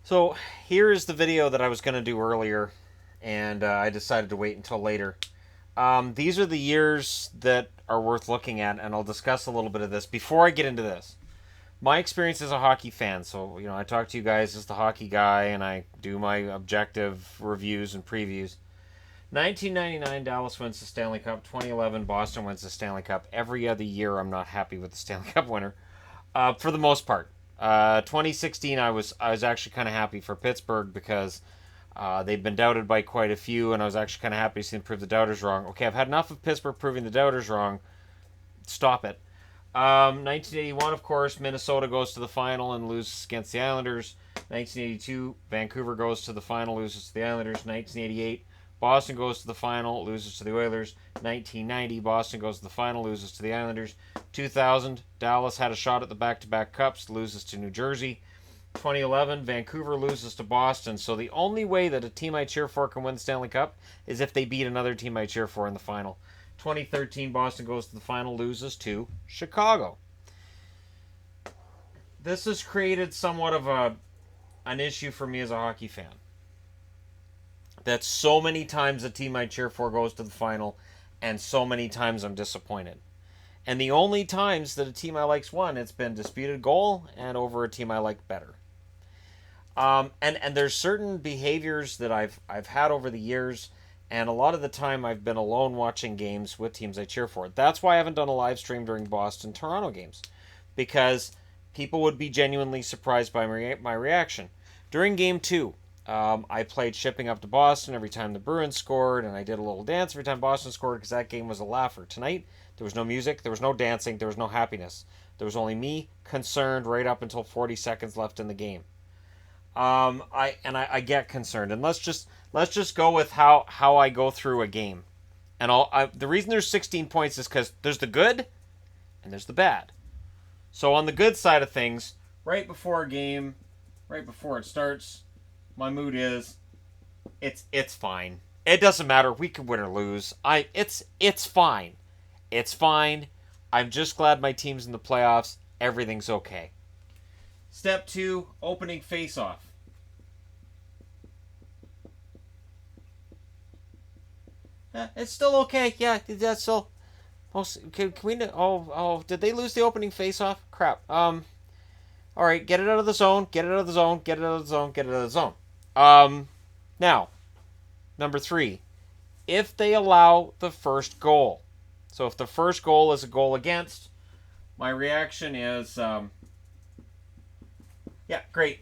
So here is the video that I was going to do earlier, and I decided to wait until later. These are the years that are worth looking at, and I'll discuss a little bit of this before I get into this. My experience as a hockey fan, so I talk to you guys as the hockey guy, and I do my objective reviews and previews. 1999, Dallas wins the Stanley Cup. 2011, Boston wins the Stanley Cup. Every other year, I'm not happy with the Stanley Cup winner, for the most part. 2016, I was actually kind of happy for Pittsburgh because they've been doubted by quite a few, and I was actually kind of happy to see them prove the doubters wrong. Okay, I've had enough of Pittsburgh proving the doubters wrong. Stop it. 1981, of course, Minnesota goes to the final and loses against the Islanders. 1982, Vancouver goes to the final, loses to the Islanders. 1988, Boston goes to the final, loses to the Oilers. 1990, Boston goes to the final, loses to the Islanders. 2000, Dallas had a shot at the back-to-back cups, loses to New Jersey. 2011, Vancouver loses to Boston. So the only way that a team I cheer for can win the Stanley Cup is if they beat another team I cheer for in the final. 2013, Boston goes to the final, loses to Chicago. This has created somewhat of an issue for me as a hockey fan. That so many times a team I cheer for goes to the final, and so many times I'm disappointed. And the only times that a team I like's won, it's been disputed goal and over a team I like better. And there's certain behaviors that I've had over the years, and a lot of the time I've been alone watching games with teams I cheer for. That's why I haven't done a live stream during Boston-Toronto games, because people would be genuinely surprised by my reaction. During Game 2, I played Shipping Up to Boston every time the Bruins scored, and I did a little dance every time Boston scored because that game was a laugher. Tonight, there was no music, there was no dancing, there was no happiness. There was only me concerned right up until 40 seconds left in the game. I get concerned, and let's just go with how I go through a game. And the reason there's 16 points is because there's the good and there's the bad. So on the good side of things, right before a game, right before it starts, my mood is it's fine. It doesn't matter. We can win or lose. It's fine. It's fine. I'm just glad my team's in the playoffs. Everything's okay. Step 2, opening face-off. It's still okay. Yeah, that's still. Can we? Oh, did they lose the opening face-off? Crap. All right, get it out of the zone. Get it out of the zone. Get it out of the zone. Get it out of the zone. Now, number 3, if they allow the first goal. So if the first goal is a goal against, my reaction is, yeah, great,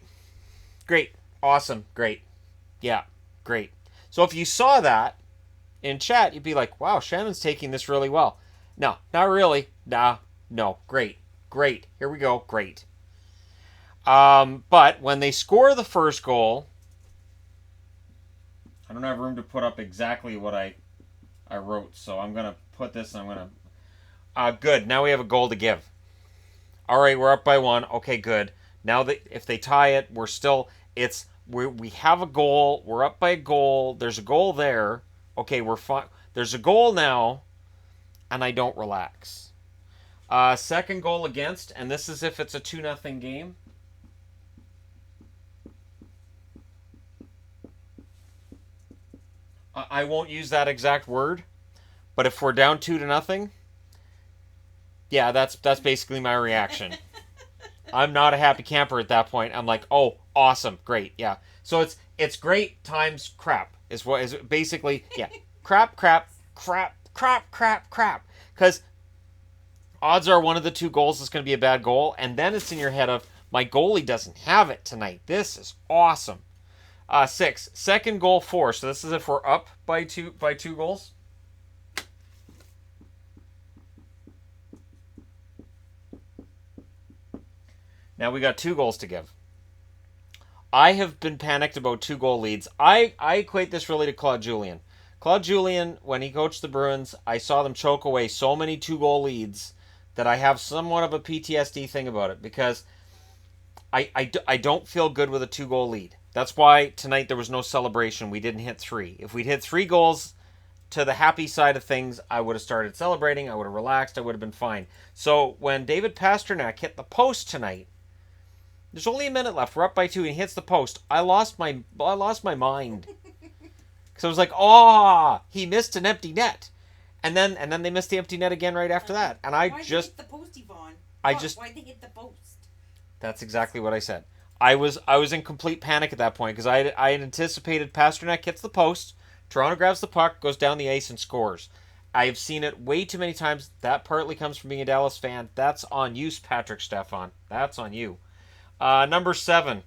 awesome, great, yeah, great. So if you saw that in chat, you'd be like, wow, Shannon's taking this really well. No, not really. No, great. Here we go, great. But when they score the first goal, I don't have room to put up exactly what I wrote, so I'm going to put this, and I'm going to... good, now we have a goal to give. All right, we're up by 1. Okay, good. Now, if they tie it, we're still... We have a goal. We're up by a goal. There's a goal there. Okay, we're fine. There's a goal now, and I don't relax. Second goal against, and this is if it's a 2-0 game. I won't use that exact word, but if we're down 2-0, yeah, that's basically my reaction. I'm not a happy camper at that point. I'm like, oh, awesome, great, yeah. So it's great times crap is basically, yeah, crap. Because odds are one of the 2 goals is going to be a bad goal, and then it's in your head of, my goalie doesn't have it tonight. This is awesome. 6, second goal 4. So this is if we're up by two goals. Now we got 2 goals to give. I have been panicked about 2-goal leads. I equate this really to Claude Julien. Claude Julien, when he coached the Bruins, I saw them choke away so many 2-goal leads that I have somewhat of a PTSD thing about it, because I don't feel good with a 2-goal lead. That's why tonight there was no celebration. We didn't hit 3. If we'd hit 3 goals to the happy side of things, I would have started celebrating. I would have relaxed. I would have been fine. So when David Pastrnak hit the post tonight, There's only a minute left. We're up by 2, and he hits the post. I lost my mind. Because I was like, oh, he missed an empty net. And then they missed the empty net again right after that. And Why did they hit the post, Yvonne? Why'd they hit the post? That's exactly what I said. I was in complete panic at that point because I had anticipated Pasternak hits the post, Toronto grabs the puck, goes down the ice, and scores. I've seen it way too many times. That partly comes from being a Dallas fan. That's on you, Patrick Stefan. That's on you. Number 7,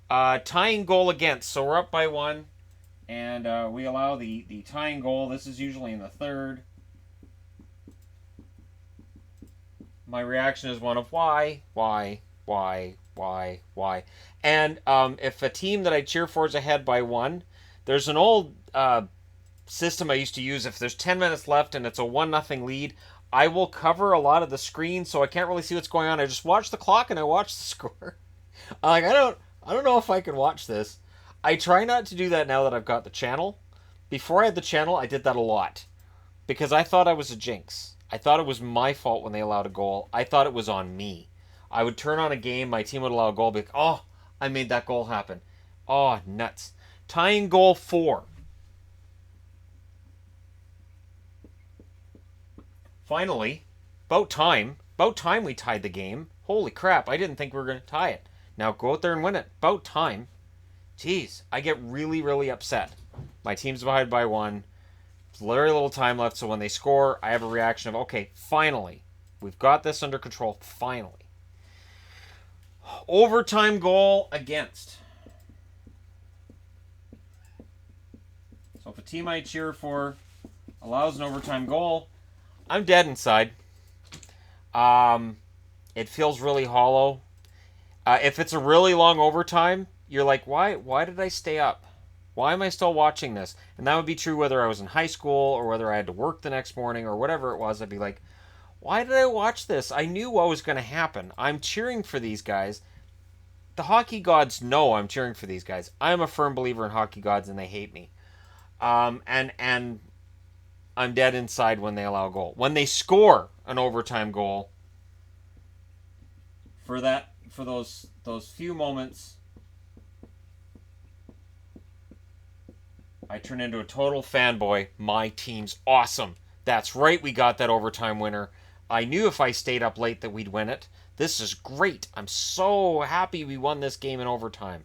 tying goal against. So we're up by 1, and we allow the tying goal. This is usually in the third. My reaction is one of why. And if a team that I cheer for is ahead by 1, there's an old system I used to use. If there's 10 minutes left and it's a 1-0 lead, I will cover a lot of the screen so I can't really see what's going on. I just watch the clock and I watch the score. I don't know if I can watch this. I try not to do that now that I've got the channel. Before I had the channel, I did that a lot because I thought I was a jinx. I thought it was my fault when they allowed a goal. I thought it was on me. I would turn on a game, my team would allow a goal, be like, oh, I made that goal happen. Oh, nuts. Tying goal 4. Finally, about time we tied the game. Holy crap, I didn't think we were going to tie it. Now go out there and win it. About time. Jeez, I get really, really upset. My team's behind by 1. There's very little time left, so when they score, I have a reaction of, okay, finally. We've got this under control, finally. Overtime goal against. So if a team I cheer for allows an overtime goal, I'm dead inside. It feels really hollow. If it's a really long overtime, you're like, why did I stay up? Why am I still watching this? And that would be true whether I was in high school or whether I had to work the next morning or whatever it was. I'd be like, why did I watch this? I knew what was going to happen. I'm cheering for these guys. The hockey gods know I'm cheering for these guys. I'm a firm believer in hockey gods and they hate me. And I'm dead inside when they allow a goal. When they score an overtime goal, for those few moments, I turn into a total fanboy. My team's awesome. That's right, we got that overtime winner. I knew if I stayed up late that we'd win it. This is great. I'm so happy we won this game in overtime.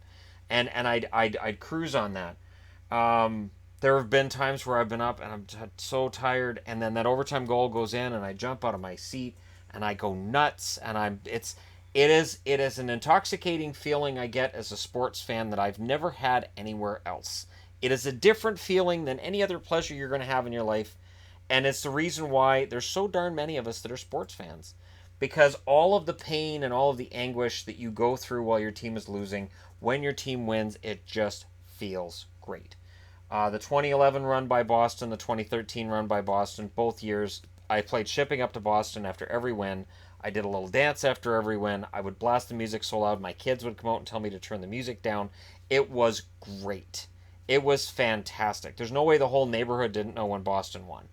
And I'd cruise on that. There have been times where I've been up and I'm so tired, and then that overtime goal goes in and I jump out of my seat and I go nuts, and it is an intoxicating feeling I get as a sports fan that I've never had anywhere else. It is a different feeling than any other pleasure you're going to have in your life, and it's the reason why there's so darn many of us that are sports fans. Because all of the pain and all of the anguish that you go through while your team is losing, when your team wins, it just feels great. The 2011 run by Boston, the 2013 run by Boston, both years, I played Shipping Up to Boston after every win. I did a little dance after every win. I would blast the music so loud my kids would come out and tell me to turn the music down. It was great. It was fantastic. There's no way the whole neighborhood didn't know when Boston won.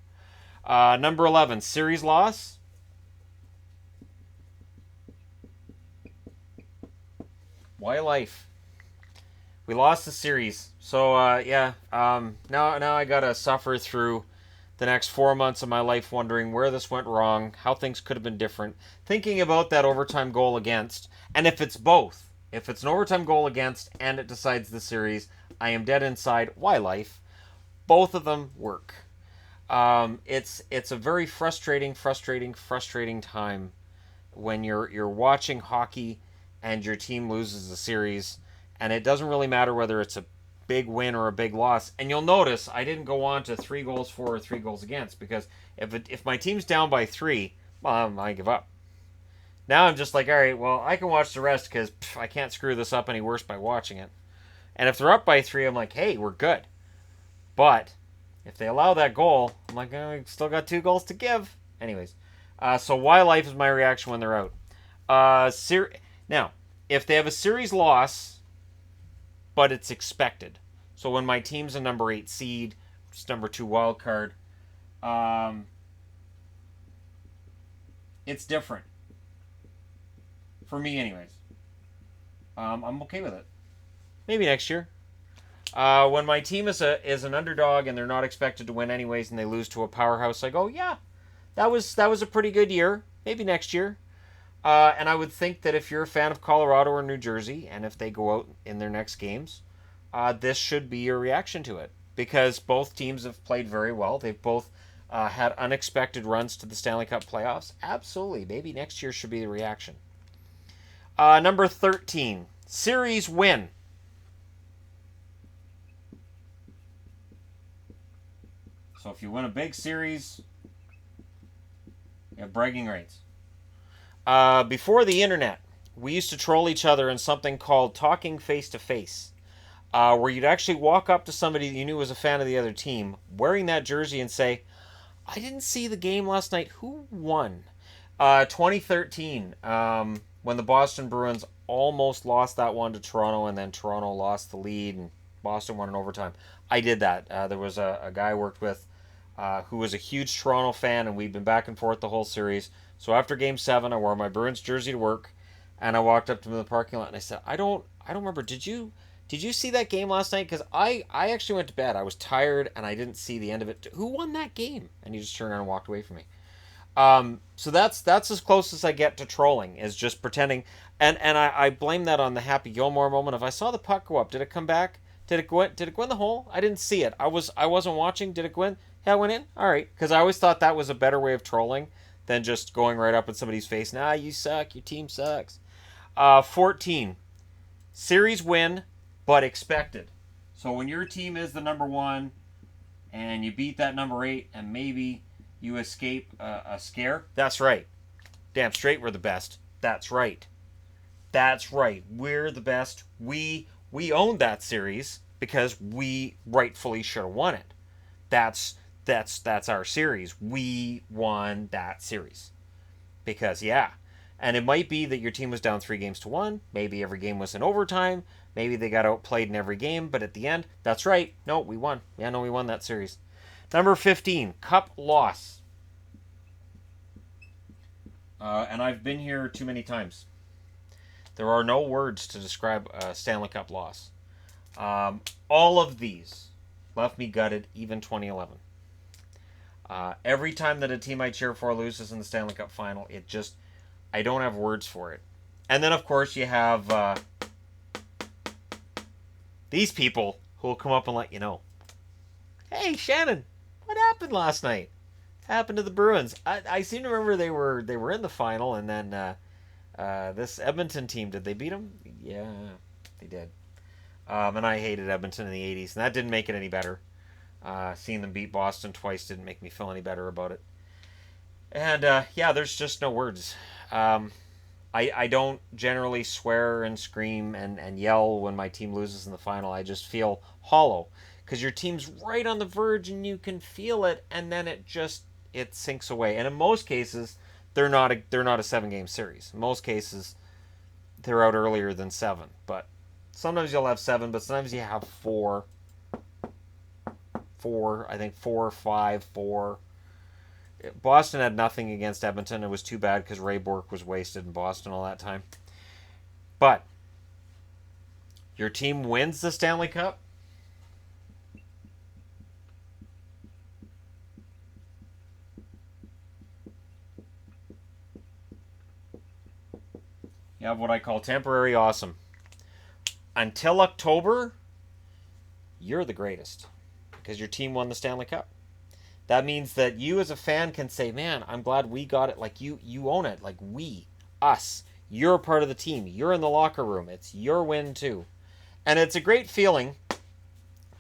Number 11, series loss. Why life? We lost the series. So, now I gotta suffer through the next 4 months of my life wondering where this went wrong, how things could have been different, thinking about that overtime goal against, and if it's both. If it's an overtime goal against and it decides the series, I am dead inside. Why life? Both of them work. It's a very frustrating time when you're watching hockey and your team loses a series, and it doesn't really matter whether it's a big win or a big loss. And you'll notice I didn't go on to 3 goals for or 3 goals against, because if my team's down by 3, I give up. Now I'm just like, all right, well, I can watch the rest because I can't screw this up any worse by watching it. And if they're up by 3, I'm like, hey, we're good. But if they allow that goal, I'm like, we still got 2 goals to give. Anyways, so why life is my reaction when they're out. Now, if they have a series loss, but it's expected. So when my team's a number 8 seed, just number 2 wild card, it's different. For me, anyways. I'm okay with it. Maybe next year. When my team is an underdog and they're not expected to win anyways, and they lose to a powerhouse, I go, yeah, that was a pretty good year. Maybe next year. And I would think that if you're a fan of Colorado or New Jersey, and if they go out in their next games, this should be your reaction to it, because both teams have played very well. They've both had unexpected runs to the Stanley Cup playoffs. Absolutely, maybe next year should be the reaction. Number 13, series win. So if you win a big series, you have bragging rights. Before the internet, we used to troll each other in something called talking face to face, where you'd actually walk up to somebody that you knew was a fan of the other team, wearing that jersey, and say, "I didn't see the game last night. Who won?" 2013, when the Boston Bruins almost lost that one to Toronto, and then Toronto lost the lead, and Boston won in overtime. I did that. There was a guy I worked with who was a huge Toronto fan, and we'd been back and forth the whole series. So after Game 7, I wore my Bruins jersey to work, and I walked up to him in the parking lot, and I said, I don't remember. Did you see that game last night? Because I actually went to bed. I was tired, and I didn't see the end of it. Who won that game? And he just turned around and walked away from me. So that's as close as I get to trolling, is just pretending. And I blame that on the Happy Gilmore moment. If I saw the puck go up, did it come back? Did it go in the hole? I didn't see it. I wasn't watching. Did it go in? Yeah, it went in? All right. Because I always thought that was a better way of trolling than just going right up in somebody's face. Nah, you suck. Your team sucks. 14. Series win, but expected. So when your team is the number 1 and you beat that number 8 and maybe you escape a scare, that's right. Damn straight we're the best. That's right. That's right. We're the best. We owned that series because we rightfully should have won it. That's our series. We won that series. Because, yeah. And it might be that your team was down 3-1. Maybe every game was in overtime. Maybe they got outplayed in every game. But at the end, that's right. No, we won. Yeah, no, we won that series. Number 15, Cup loss. And I've been here too many times. There are no words to describe a Stanley Cup loss. All of these left me gutted, even 2011. Every time that a team I cheer for loses in the Stanley Cup final, I don't have words for it. And then, of course, you have these people who will come up and let you know. Hey, Shannon, what happened last night? Happened to the Bruins? I seem to remember they were in the final, and then this Edmonton team, did they beat them? Yeah, they did. And I hated Edmonton in the 80s, and that didn't make it any better. Seeing them beat Boston twice didn't make me feel any better about it. And, yeah, there's just no words. I don't generally swear and scream and yell when my team loses in the final. I just feel hollow. Because your team's right on the verge and you can feel it, and then it sinks away. And in most cases, they're not a 7-game series. In most cases, they're out earlier than 7. But sometimes you'll have 7, but sometimes you have 4. I think 4, 5, 4. Boston had nothing against Edmonton. It was too bad because Ray Bourque was wasted in Boston all that time. But your team wins the Stanley Cup. You have what I call temporary awesome. Until October, you're the greatest because your team won the Stanley Cup. That means that you as a fan can say, man, I'm glad we got it. Like, you own it. Like, us. You're a part of the team. You're in the locker room. It's your win, too. And it's a great feeling,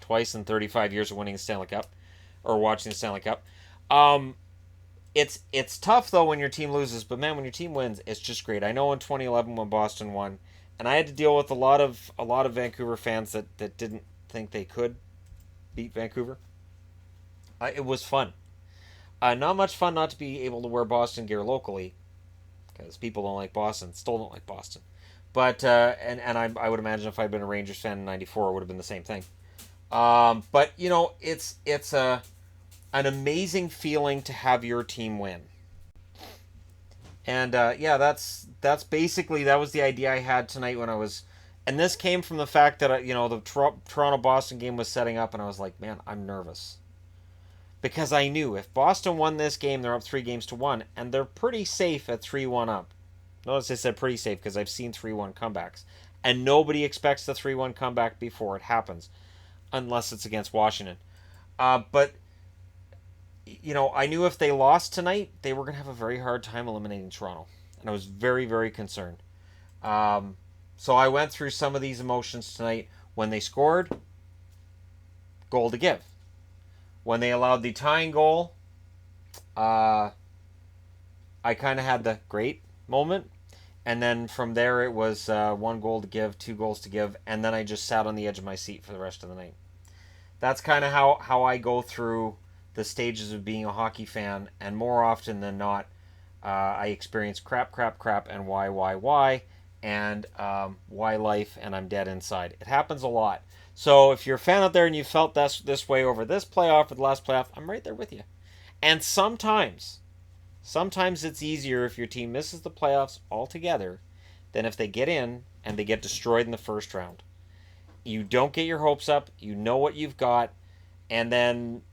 twice in 35 years of winning the Stanley Cup, or watching the Stanley Cup. It's tough, though, when your team loses. But, man, when your team wins, it's just great. I know in 2011 when Boston won, and I had to deal with a lot of Vancouver fans that didn't think they could beat Vancouver. It was fun. Not much fun not to be able to wear Boston gear locally, because people don't like Boston. Still don't like Boston. But and I would imagine if I'd been a Rangers fan in '94, it would have been the same thing. But you know, it's an amazing feeling to have your team win. And yeah, that's basically, that was the idea I had tonight when I was And this came from the fact that, the Toronto-Boston game was setting up, and I was like, man, I'm nervous. Because I knew if Boston won this game, they're up 3-1, and they're pretty safe at 3-1 up. Notice I said pretty safe because I've seen 3-1 comebacks. And nobody expects the 3-1 comeback before it happens, unless it's against Washington. But, I knew if they lost tonight, they were going to have a very hard time eliminating Toronto. And I was very, very concerned. So I went through some of these emotions tonight. When they scored, goal to give. When they allowed the tying goal, I kind of had the great moment. And then from there, it was 1 goal to give, 2 goals to give, and then I just sat on the edge of my seat for the rest of the night. That's kind of how I go through the stages of being a hockey fan, and more often than not, I experience crap, and why, and why life, and I'm dead inside. It happens a lot. So if you're a fan out there and you felt this way over this playoff or the last playoff, I'm right there with you. And sometimes it's easier if your team misses the playoffs altogether than if they get in and they get destroyed in the first round. You don't get your hopes up, you know what you've got, and then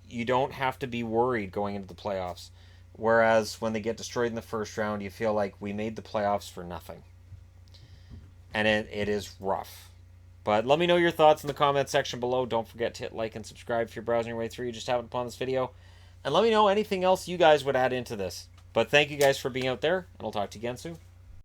you don't have to be worried going into the playoffs. Whereas when they get destroyed in the first round, you feel like we made the playoffs for nothing. And it is rough. But let me know your thoughts in the comment section below. Don't forget to hit like and subscribe if you're browsing your way through. You just haven't upon this video. And let me know anything else you guys would add into this. But thank you guys for being out there, and I'll talk to you again soon.